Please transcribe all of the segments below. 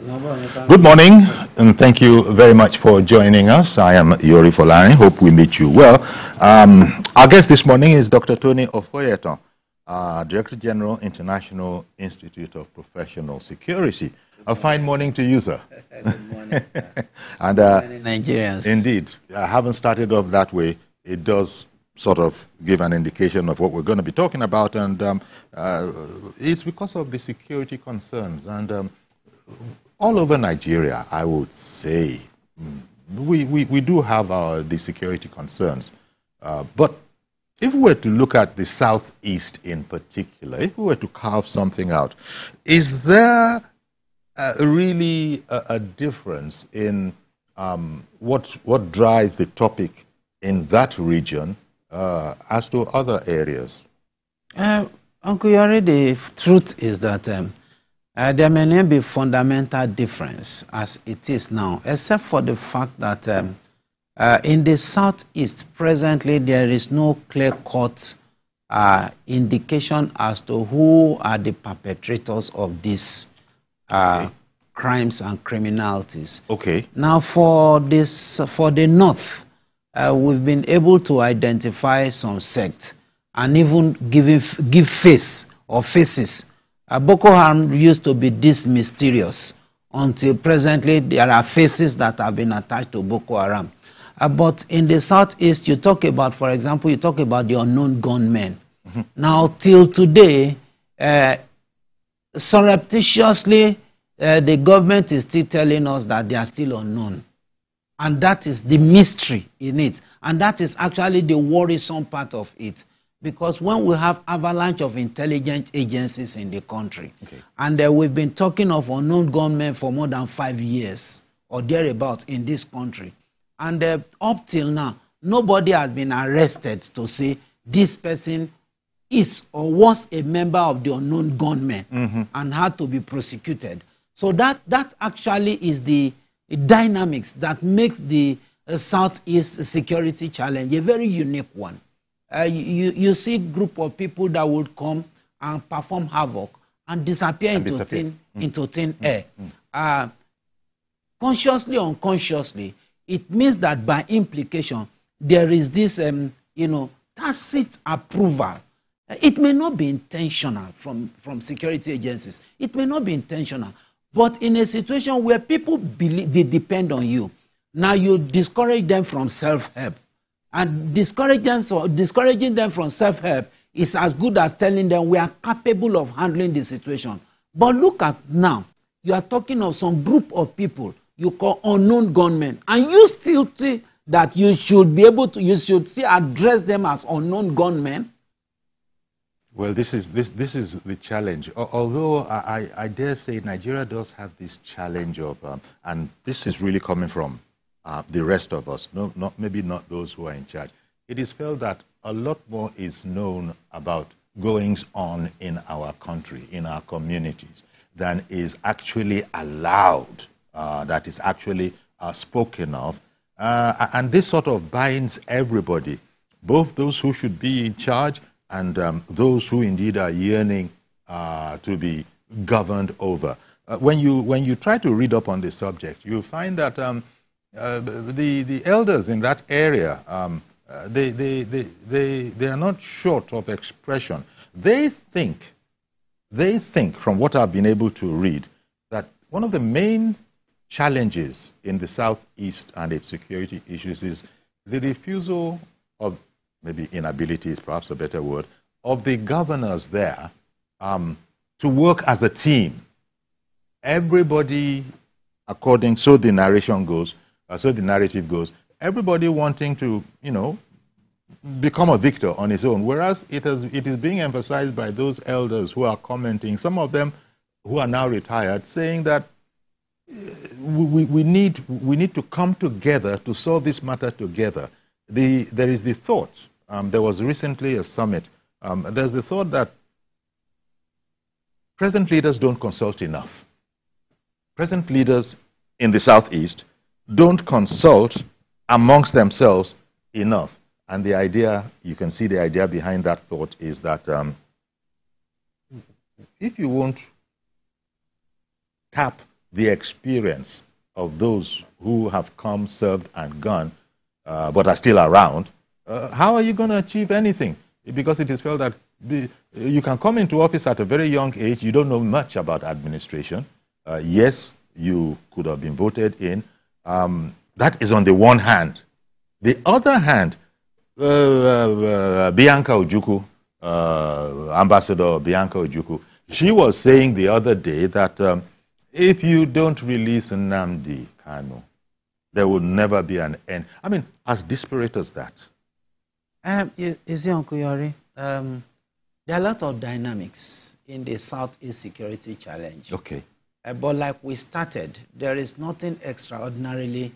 Good morning, and thank you very much for joining us. I am Yori Folari. Hope we meet you well. Our guest this morning is Dr. Tony Ofoyeton, Director General, International Institute of Professional Security. A fine morning to you, sir. Good morning, sir. And Nigerians. Indeed, I haven't started off that way. It does sort of give an indication of what we're going to be talking about, and it's because of the security concerns. And all over Nigeria, I would say, we do have the security concerns. But if we were to look at the Southeast in particular, if we were to carve something out, is there really a difference in what drives the topic in that region as to other areas? Uncle Yori, the truth is that there may not be fundamental difference as it is now, except for the fact that in the Southeast presently there is no clear-cut indication as to who are the perpetrators of these crimes and criminalities. Okay. Now for the North, we've been able to identify some sects and even give face or faces. Boko Haram used to be this mysterious until presently there are faces that have been attached to Boko Haram. But in the Southeast, you talk about, for example, you talk about the unknown gunmen. Mm-hmm. Now, till today, surreptitiously, the government is still telling us that they are still unknown. And that is the mystery in it. And that is actually the worrisome part of it. Because when we have avalanche of intelligence agencies in the country, okay, and we've been talking of unknown gunmen for more than 5 years or thereabouts in this country, and up till now, nobody has been arrested to say this person is or was a member of the unknown gunmen, mm-hmm, and had to be prosecuted. So that actually is the dynamics that makes the Southeast security challenge a very unique one. You see a group of people that would come and perform havoc and disappear into thin air. Consciously or unconsciously, it means that by implication, there is this, tacit approval. It may not be intentional from security agencies. It may not be intentional. But in a situation where people believe they depend on you, now you discourage them from self-help. And discouraging them from self-help is as good as telling them we are capable of handling the situation. But look at now, you are talking of some group of people you call unknown gunmen, and you still think that you should be able to, you should still address them as unknown gunmen. Well, this is the challenge. Although I dare say Nigeria does have this challenge of, and this is really coming from the rest of us, maybe not those who are in charge. It is felt that a lot more is known about goings on in our country, in our communities, than is actually allowed, that is actually spoken of. And this sort of binds everybody, both those who should be in charge and those who indeed are yearning to be governed over. When you try to read up on this subject, you find that the elders in that area, they are not short of expression. They think, from what I've been able to read, that one of the main challenges in the Southeast and its security issues is the refusal of, maybe inability is perhaps a better word, of the governors there to work as a team. Everybody, so the narration goes, so the narrative goes, everybody wanting to, become a victor on his own, whereas it is being emphasized by those elders who are commenting, some of them who are now retired, saying that we need to come together to solve this matter together. There is the thought, there was recently a summit, there's the thought that present leaders don't consult enough. Present leaders in the Southeast don't consult amongst themselves enough. And the idea, you can see the idea behind that thought is that if you won't tap the experience of those who have come, served, and gone, but are still around, how are you going to achieve anything? Because it is felt that you can come into office at a very young age, you don't know much about administration. Yes, you could have been voted in. That is on the one hand. The other hand, Bianca Ojukwu, Ambassador Bianca Ojukwu, she was saying the other day that if you don't release Nnamdi Kanu, there will never be an end. I mean, as disparate as that. Is it, Uncle Yori? There are a lot of dynamics in the Southeast security challenge. Okay. But like we started, there is nothing extraordinarily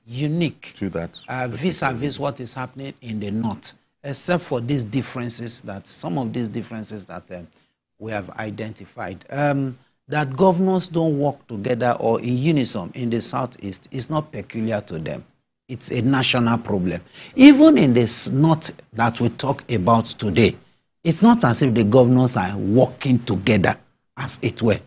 unique to that vis-a-vis what is happening in the North, except for these differences some of these differences that we have identified. That governors don't work together or in unison in the Southeast is not peculiar to them. It's a national problem. Even in this North that we talk about today, it's not as if the governors are working together, as it were.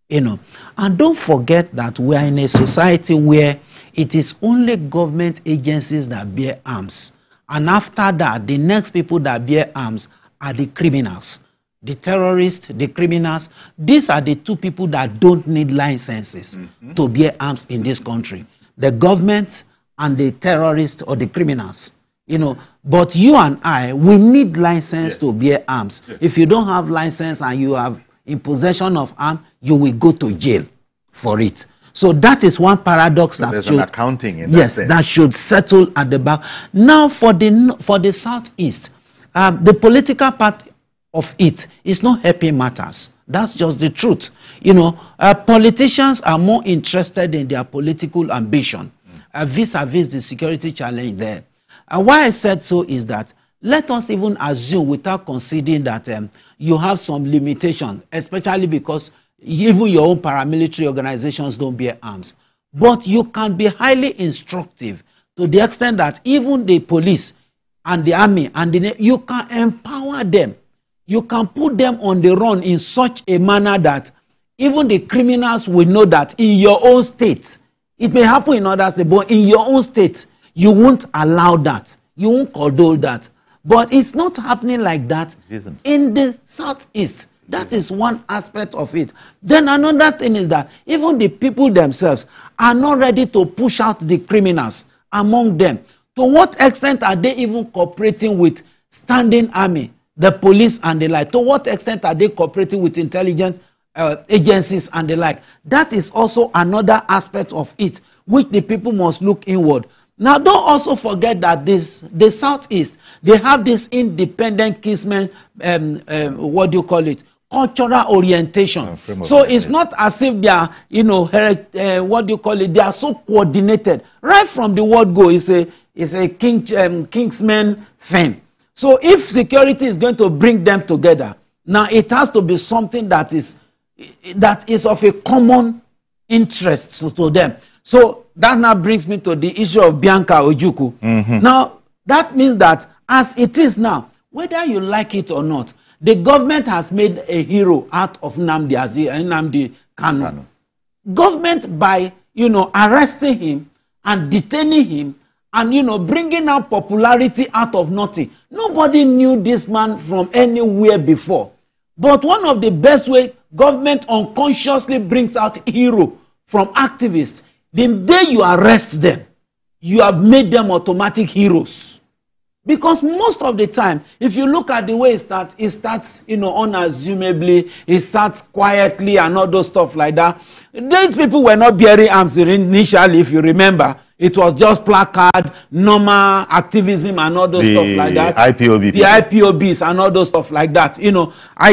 You know, and don't forget that we are in a society where it is only government agencies that bear arms. And after that, the next people that bear arms are the criminals. The terrorists, the criminals. These are the two people that don't need licenses to bear arms in this country. The government and the terrorists or the criminals. You know, but you and I, we need license to bear arms. If you don't have license and you have in possession of arms, you will go to jail for it. So that is one paradox that there's should, an accounting in that sense. that should settle at the back. Now for the Southeast, the political part of it is not helping matters. That's just the truth. You know, politicians are more interested in their political ambition vis-a-vis the security challenge there. And why I said so is that let us even assume, without considering that you have some limitation, especially because even your own paramilitary organizations don't bear arms. But you can be highly instructive to the extent that even the police and the army and you can empower them. You can put them on the run in such a manner that even the criminals will know that in your own state, it may happen in other states, but in your own state, you won't allow that. You won't condone that. But it's not happening like that in the Southeast. That is one aspect of it. Then another thing is that even the people themselves are not ready to push out the criminals among them. To what extent are they even cooperating with standing army, the police and the like? To what extent are they cooperating with intelligence agencies and the like? That is also another aspect of it, which the people must look inward. Now, don't also forget that the Southeast, they have this independent kinsmen, what do you call it, cultural orientation. So it's not as if they are, you know, what do you call it, they are so coordinated. Right from the word go, it's a kinsman thing. So if security is going to bring them together, now it has to be something that is of a common interest to them. So that now brings me to the issue of Bianca Ojukwu. Now, that means that as it is now, whether you like it or not, the government has made a hero out of Nnamdi Kanu. Government, by, you know, arresting him and detaining him and, you know, bringing out popularity out of nothing. Nobody knew this man from anywhere before. But one of the best ways government unconsciously brings out hero from activists, the day you arrest them, you have made them automatic heroes. Because most of the time, if you look at the way it starts, you know, unassumably, it starts quietly and all those stuff like that. These people were not bearing arms initially, if you remember. It was just placard, normal activism and all those stuff like that. IPOB the IPOBs and all those stuff like that. You know, I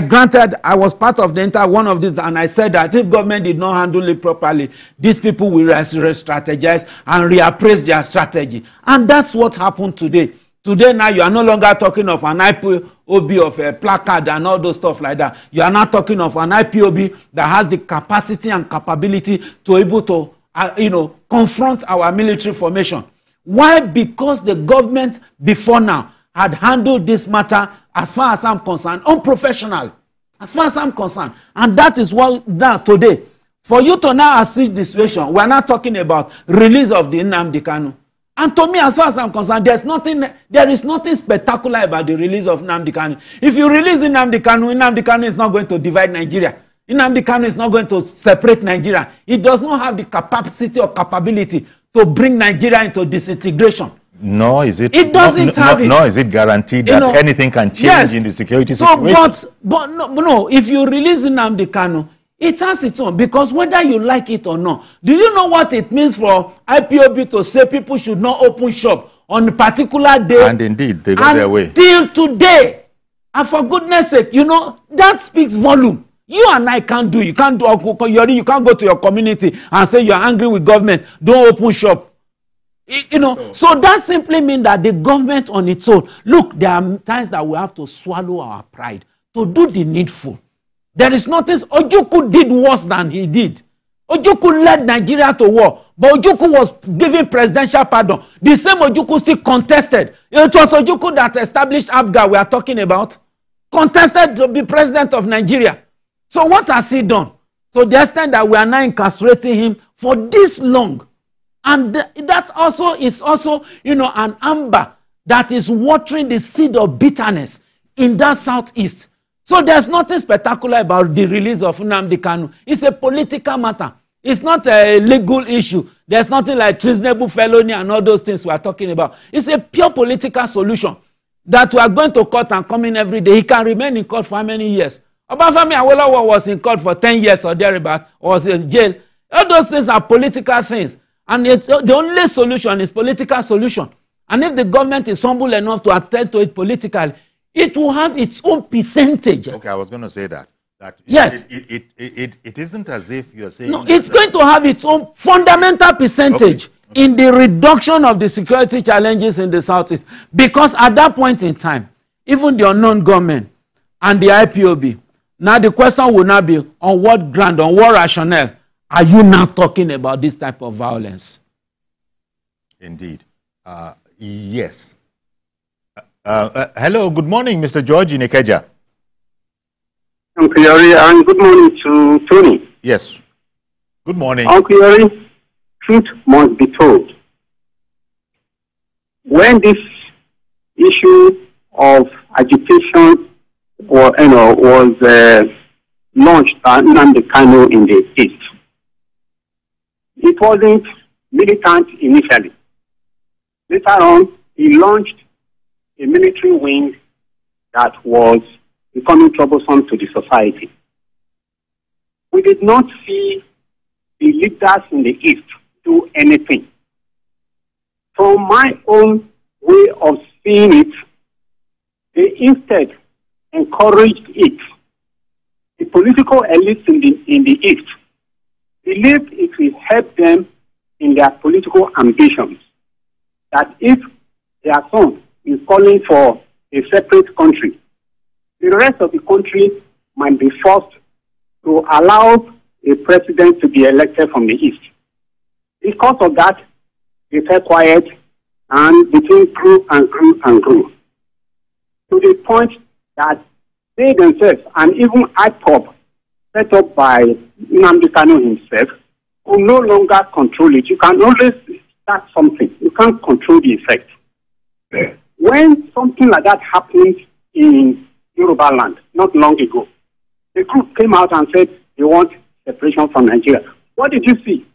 was part of the entire one of these, and I said that if government did not handle it properly, these people will re-strategize and reappraise their strategy. And that's what happened today. Today now you are no longer talking of an IPOB of a placard and all those stuff like that. You are now talking of an IPOB that has the capacity and capability to able to, you know, confront our military formation. Why? Because the government before now had handled this matter, as far as I'm concerned, unprofessional. As far as I'm concerned. And that is what now today, For you to now assist the situation, we are not talking about release of the Nnamdi Kanu. And to me, as far as I'm concerned, there is nothing spectacular about the release of Nnamdi Kanu. If you release Nnamdi Kanu is not going to divide Nigeria. Nnamdi Kanu is not going to separate Nigeria. It does not have the capacity or capability to bring Nigeria into disintegration. No, is it? It doesn't have it. Nor is it guaranteed that anything can change in the security situation. But no, if you release Nnamdi Kanu, it has its own, because whether you like it or not, do you know what it means for IPOB to say people should not open shop on a particular day? And indeed, they go their way. Till today. And for goodness sake, that speaks volume. You and I can't do. You can't go to your community and say you're angry with government. Don't open shop. So that simply means that the government on its own, look, there are times that we have to swallow our pride to do the needful. There is nothing. Ojukwu did worse than he did. Ojukwu led Nigeria to war, but Ojukwu was given presidential pardon. The same Ojukwu still contested. It was Ojukwu that established ABGA we are talking about. Contested to be president of Nigeria. So what has he done? To the extent that we are now incarcerating him for this long. And that also is an amber that is watering the seed of bitterness in that southeast. So there's nothing spectacular about the release of Nnamdi Kanu. It's a political matter. It's not a legal issue. There's nothing like treasonable felony and all those things we are talking about. It's a pure political solution that we are going to court and come in every day. He can remain in court for how many years? Obafemi Awolowo was in court for 10 years or thereabout, or was in jail. All those things are political things. And the only solution is political solution. And if the government is humble enough to attend to it politically, it will have its own percentage. Okay, I was going to say that. Yes. It isn't as if you're saying... No, it's going to have its own fundamental percentage in the reduction of the security challenges in the Southeast. Because at that point in time, even the unknown government and the IPOB, now the question will now be, on what ground, on what rationale are you now talking about this type of violence? Indeed. Yes. Hello, good morning, Mr. George in Ikeja. Uncle Yori, and good morning to Tony. Yes. Good morning. Uncle Yori, truth must be told. When this issue of agitation was launched by Nnamdi Kanu in the East, it wasn't militant initially. Later on, he launched a military wing that was becoming troublesome to the society. We did not see the leaders in the East do anything. From my own way of seeing it, they instead encouraged it. The political elites in the East believed it will help them in their political ambitions. That if their son is calling for a separate country, the rest of the country might be forced to allow a president to be elected from the East. Because of that, they fell quiet and the thing grew and grew and grew. To the point that they themselves, and even IPOB, set up by Nnamdi Kanu himself, could no longer control it. You can always start something. You can't control the effect. When something like that happened in Yoruba land not long ago, the group came out and said they want separation from Nigeria. What did you see?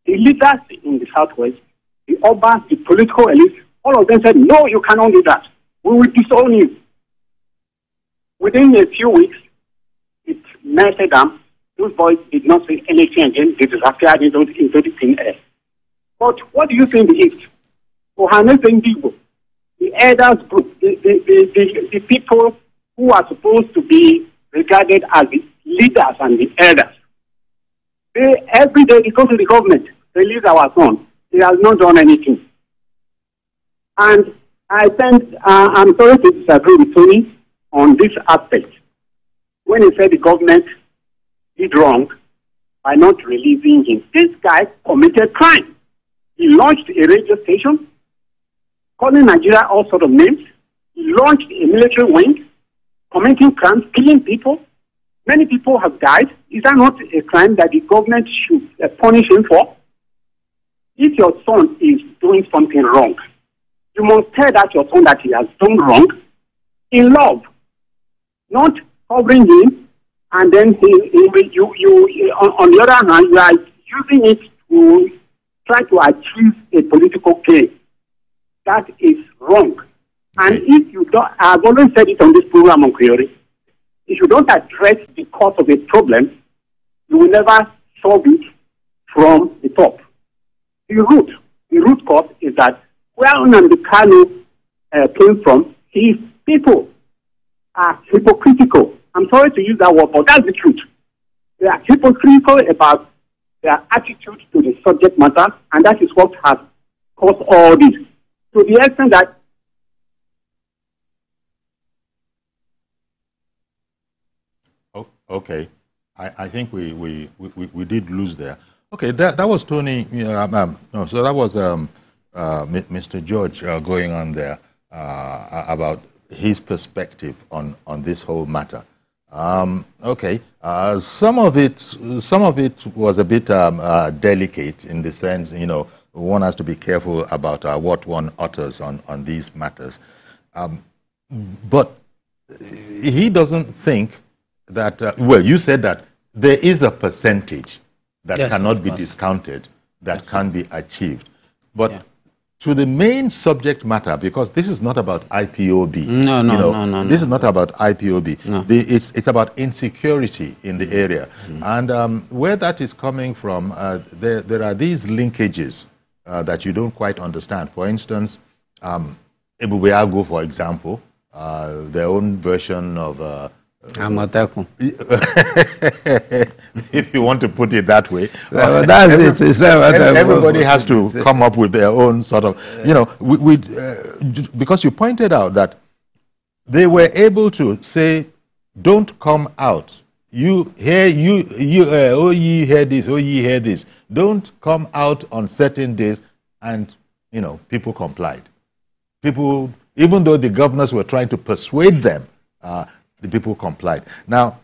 The leaders in the Southwest, the Obas, the political elites, all of them said, no, you cannot do that. We will disown you. Within a few weeks, it melted down. Those boys did not say anything again. They disappeared into the thin air. But what do you think the East? The elders group, the people who are supposed to be regarded as the leaders and the elders, every day they go to the government, release our son. He has not done anything. And I'm sorry to disagree with Tony on this aspect. When he said the government did wrong by not releasing him, this guy committed crime. He launched a radio station, calling Nigeria all sorts of names. He launched a military wing, committing crimes, killing people. Many people have died. Is that not a crime that the government should punish him for? If your son is doing something wrong, you must tell that your son that he has done wrong in love, not covering him, and then on the other hand, you are using it to try to achieve a political gain. That is wrong. And if you don't, I've always said it on this program on Creole, if you don't address the cause of a problem, you will never solve it from the top. The root cause is that where Nnamdi Kanu came from, his people are hypocritical. I'm sorry to use that word, but that's the truth. They are hypocritical about their attitude to the subject matter, and that is what has caused all this. To the extent that okay, I think we did lose there. Okay, that was Tony. No, so that was Mr. George going on there about his perspective on this whole matter. Okay, some of it was a bit delicate in the sense, you know, one has to be careful about what one utters on these matters. But he doesn't think that, well, you said that there is a percentage that cannot be discounted, that can be achieved. But to the main subject matter, because this is not about IPOB. No. This is not about IPOB. No. It's about insecurity in the area. And where that is coming from, there are these linkages that you don't quite understand. For instance, Ebubeago, for example, their own version of Amateku. If you want to put it that way. Well, that's it. Everybody has to come up with their own sort of, you know, because you pointed out that they were able to say, don't come out. You hear, oh ye hear this, oh ye hear this. Don't come out on certain days, and, you know, people complied. People, even though the governors were trying to persuade them, the people complied. Now,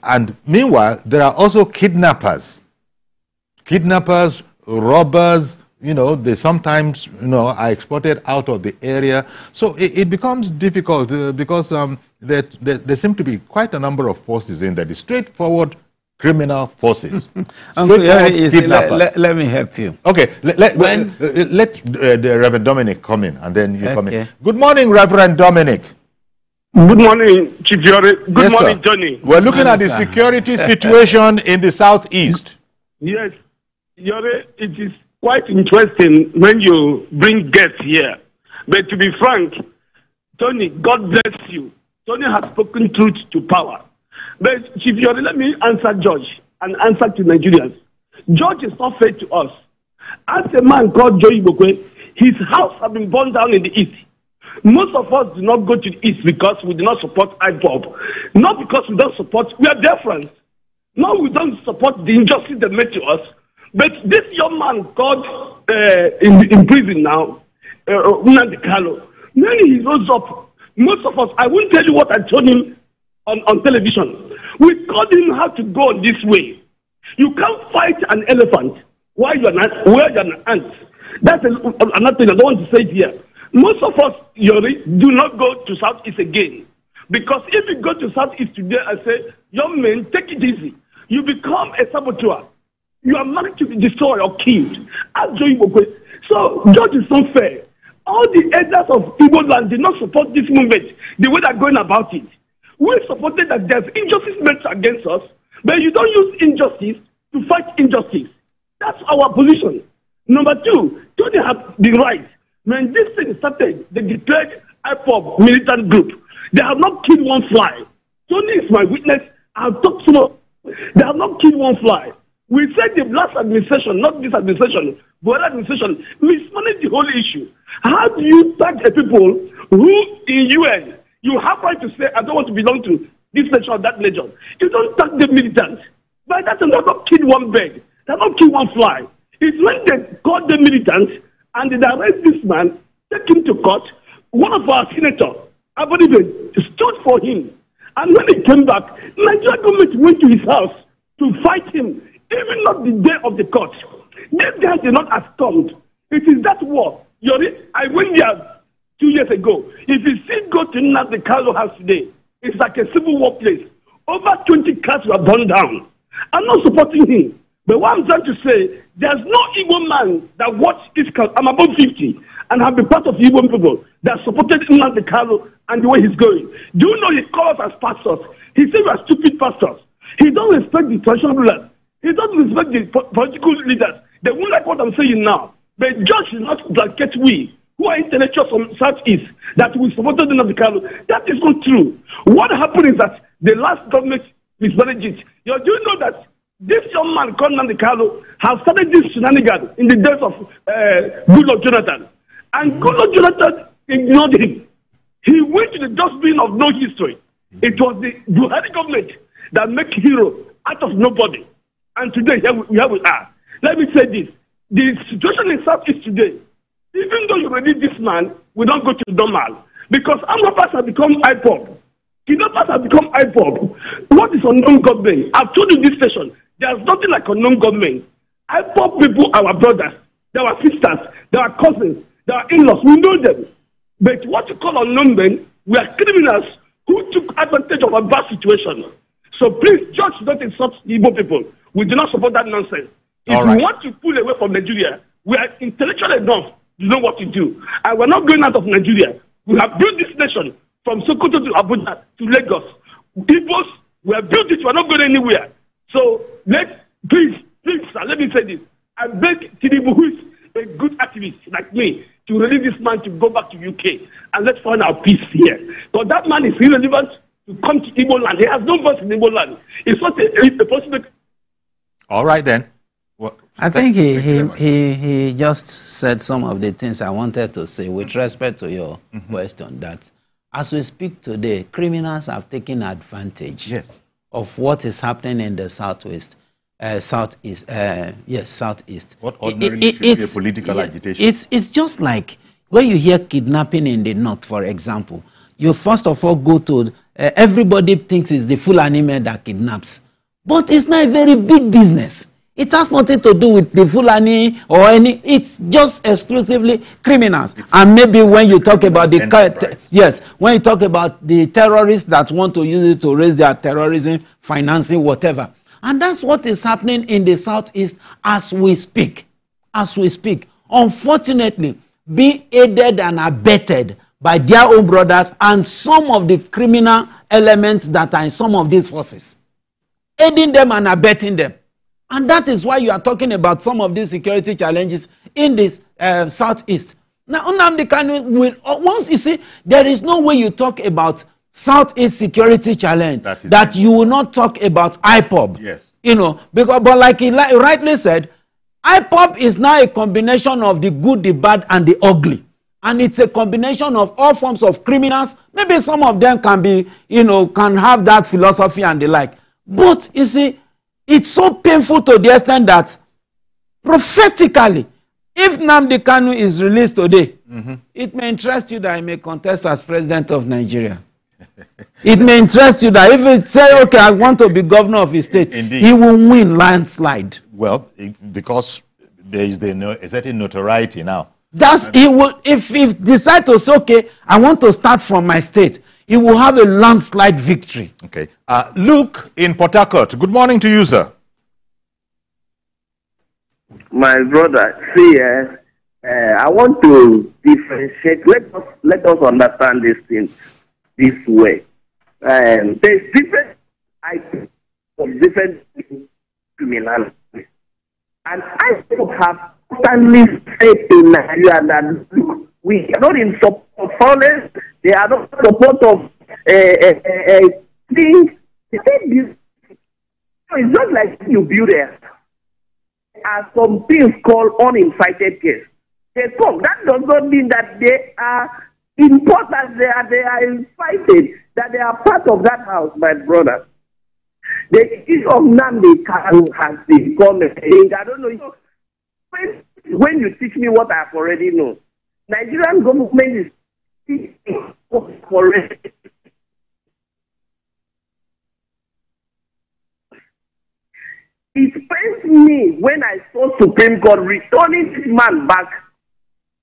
and meanwhile, there are also kidnappers. Kidnappers, robbers, you know, they sometimes, you know, are exported out of the area. So it becomes difficult because there seem to be quite a number of forces in there. The straightforward criminal forces. Let me help you. Okay, let the Reverend Dominic come in, and then you come in. Good morning, Reverend Dominic. Good morning, Chief Yore. Good morning, sir. Johnny. We're looking at the security situation in the southeast. Yes, Yore, it is quite interesting when you bring guests here. But to be frank, Tony, God bless you. Tony has spoken truth to power. But Chief Yore, let me answer George and answer to Nigerians. George is not fair to us. As a man called Joe Ibokwe, his house has been burned down in the east. Most of us do not go to the east because we do not support IPOB. Not because we don't support, we are their friends. No, we don't support the injustice they made to us. But this young man called in prison now, Nnamdi Kanu, when he rose up, most of us, I won't tell you what I told him on television. We told him how to go on this way. You can't fight an elephant while you're an ant. That's another thing I don't want to say here. Most of us, Yori, do not go to Southeast again. Because if you go to Southeast today and say, young men, take it easy, you become a saboteur. You are married to be destroyed or killed. So, George is not fair. All the elders of Igbo land did not support this movement the way they're going about it. We supported that there's injustice made against us, but you don't use injustice to fight injustice. That's our position. Number two, Tony have the right. When this thing started, they declared IPOB militant group. They have not killed one fly. Tony is my witness. I'll talk to them. They have not killed one fly. We said the last administration, not this administration, but other administration, mismanaged the whole issue. How do you tag a people who in UN, you have right to say, I don't want to belong to this nation or that nation. You don't tag the militants. By that time, they have not killed one bird. They have not killed one fly. It's when they called the militants, and they arrest this man, take him to court. One of our senators, I believe, stood for him And when he came back, Nigerian government went to his house to fight him, even not the day of the court. These guys are not as stunned. It is that war. I went there 2 years ago. If you still go to the Carlo house today, it's like a civil war place. Over 20 cars were burned down. I'm not supporting him. But what I'm trying to say, there's no Igbo man that watched his cause. I'm above 50 and have been part of Igbo people that supported Nnamdi Kanu and the way he's going. Do you know he calls us pastors? He said we are stupid pastors. He don't respect the traditional rulers. He doesn't respect the political leaders. They won't like what I'm saying now. But judge is not blanket we, who are intellectuals from Southeast, that we supported Nnamdi Kanu. That is not true. What happened is that the last government mismanaged it. Do you know that this young man called Nnamdi Kanu has started this shenanigans in the days of Goodluck Jonathan. And Goodluck Jonathan ignored him. He went to the dustbin of no history. It was the Buhari government that made hero out of nobody. And today, here we are. Let me say this. The situation in Southeast today, even though you release this man, we don't go to normal. Because Amrapas have become IPOB. Kidnappers have become IPOB. What is unknown government? I've told you this session. There's nothing like unknown government. IPOB people are our brothers. They are our sisters. They are cousins. They are in-laws. We know them. But what you call unknown men, we are criminals who took advantage of a bad situation. So please, judge not insult the Igbo people. We do not support that nonsense. If we want to pull away from Nigeria, we are intellectual enough to know what to do. And we're not going out of Nigeria. We have built this nation from Sokoto to Abuja to Lagos. Igbos, we have built it. We're not going anywhere. So please, sir, let me say this. I beg Tinubu, who is a good activist like me, to release this man to go back to UK and let's find our peace here. But that man is irrelevant to come to Igbo land. He has no voice in Igbo land. It's not a possibility. All right then. Well, I think he just said some of the things I wanted to say with respect to your question, that as we speak today, criminals have taken advantage of what is happening in the Southwest. Southeast. What ordinarily should be a political agitation. It's just like when you hear kidnapping in the north, for example. You first of all go to, everybody thinks it's the Fulani men that kidnaps. But it's not a very big business. It has nothing to do with the Fulani or any, it's just exclusively criminals. And maybe when you talk about the, when you talk about the terrorists that want to use it to raise their terrorism, financing, whatever. And that's what is happening in the Southeast as we speak. As we speak. Unfortunately, being aided and abetted by their own brothers and some of the criminal elements that are in some of these forces. Aiding them and abetting them. And that is why you are talking about some of these security challenges in this Southeast. Now, Nnamdi Kanu will, once you see, there is no way you talk about Southeast security challenge that you will not talk about IPOB. Yes. You know, because, but like he rightly said, IPOB is now a combination of the good, the bad, and the ugly. And it's a combination of all forms of criminals. Maybe some of them can be, you know, can have that philosophy and the like. But, you see, it's so painful to the extent that prophetically, if Nnamdi Kanu is released today, it may interest you that he may contest as president of Nigeria. It may interest you that if he say, okay, I want to be governor of his state, he will win landslide. Well, because there is a certain notoriety now. He will, if he decide to say, okay, I want to start from my state, he will have a landslide victory. Okay. Luke in Port Harcourt. Good morning to you, sir. My brother, see, I want to differentiate. Let us understand this thing this way. There's different types of different criminality. And I have constantly said in Nigeria that look, we are not in support of foreigners. They are not in support of things. It's not like you build there are some things called uninvited guests. They come. That does not mean that they are important. They are invited. That they are part of that house, my brother. The issue of Nnamdi Kanu has become a thing. I don't know. When you teach me what I've already known, Nigerian government is already. It pains me when I saw Supreme Court returning this man back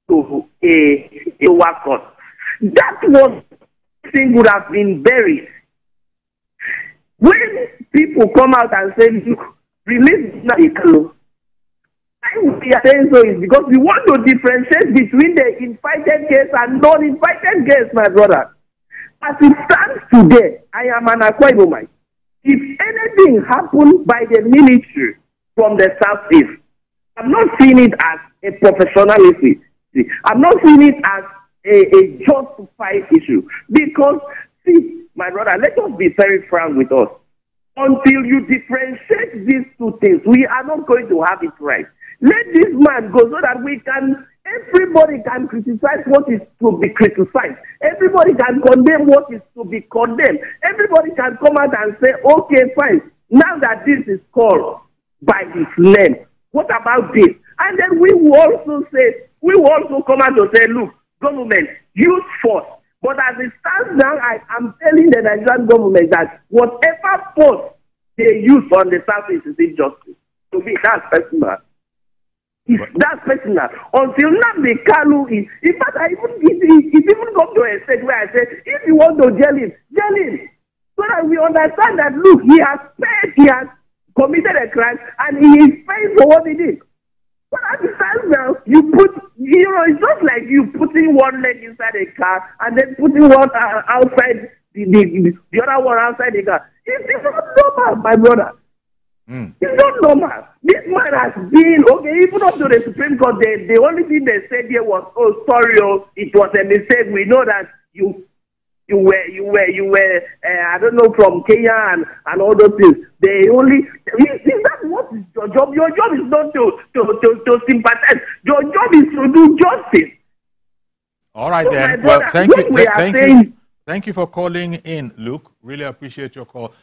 to a lower court. That was thing would have been buried. When people come out and say, look, release Nnamdi, why we are saying so is because we want to differentiate between the invited guests and non-invited guests, my brother. As it stands today, I am an Akwa Ibomite. If anything happened by the military from the southeast, I'm not seeing it as a professionalism. I'm not seeing it as a justified issue. Because, see, my brother, let us be very frank with us. Until you differentiate these two things, we are not going to have it right. Let this man go so that we can, everybody can criticize what is to be criticized. Everybody can condemn what is to be condemned. Everybody can come out and say, okay, fine. Now that this is called by his name, what about this? And then we will also come out and say, look, government, use force. But as it stands now, I am telling the Nigerian government that whatever force they use on the surface is injustice. To me, that's personal. That's personal. Until Nnamdi Kanu is, in fact, it even come to a stage where I say, if you want to jail him, so that we understand that, look, he has committed a crime, and he is paying for what he did. But at the time now, it's just like you putting one leg inside a car and then putting one outside the other one outside the car. It's not normal, my brother. It's not normal. This man has been, okay, even up to the Supreme Court, the only thing they said here was, oh, sorry, it was a mistake. We know that you were, I don't know, from Kenya and all those things. They only, is that what is your job? Your job is not to sympathize. Your job is to do justice. All right, so then. Brother, well, thank you for calling in, Luke. Really appreciate your call.